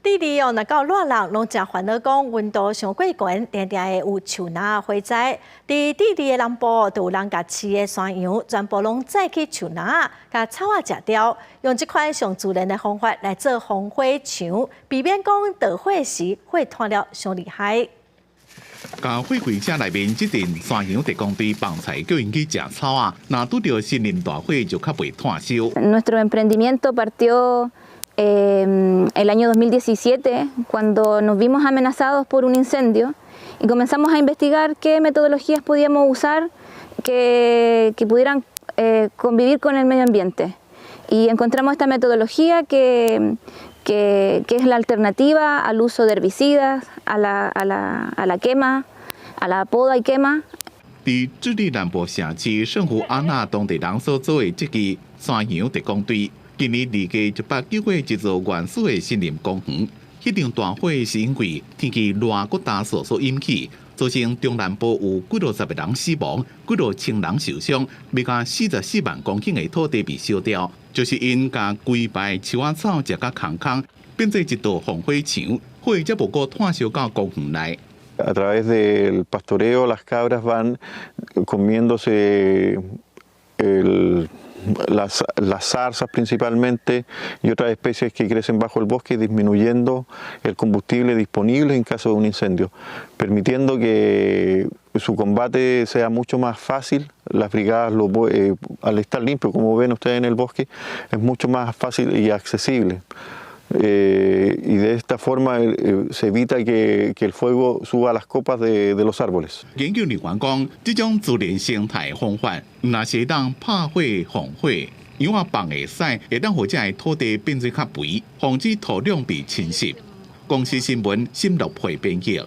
地理哦，若到热人拢真烦恼讲温度上过悬，定定会有树林火灾。伫地理的南部，就有人甲饲的山羊全部拢载去树林甲草食掉，用这款上自然的方法来做防火墙，避免讲着火时火炭了伤厉害。甲火柜车内面这阵山羊特工队放菜叫因去食草啊，若拄着森林大火就较袂炭烧。Nuestro emprendimiento partió el año 2017, cuando nos vimos amenazados por un incendio y comenzamos a investigar qué metodologías podíamos usar que pudieran convivir con el medio ambiente. Y encontramos esta metodología que es la alternativa al uso de herbicidas, a la quema, a la poda y quema. 伫智利南部城市圣胡安娜当地人所做的这支山羊特工队。今年离家100多一座原始的森林公园，迄场大火是因为天气热搁大暑所引起，造成中南部有几落10个人死亡，几落千人受伤，未甲44万公顷的土地被烧掉，就是因甲规排树仔草食甲空空，变做一道防火墙，火才无搁炭烧到公园内。A través del pastoreo, las cabras van comiéndose las zarzas principalmente y otras especies que crecen bajo el bosque, disminuyendo el combustible disponible en caso de un incendio, permitiendo que su combate sea mucho más fácil. Las brigadas, al estar limpio, como ven ustedes en el bosque, es mucho más fácil y accesible. Y de esta forma se evita que el fuego suba a las copas de los árboles. 研究人员讲，这种自然生态方法，若是当拍火防火，羊仔放会使，会当互这个土地变做较肥，防止土壤被侵蚀。公司新闻沈乐培编辑。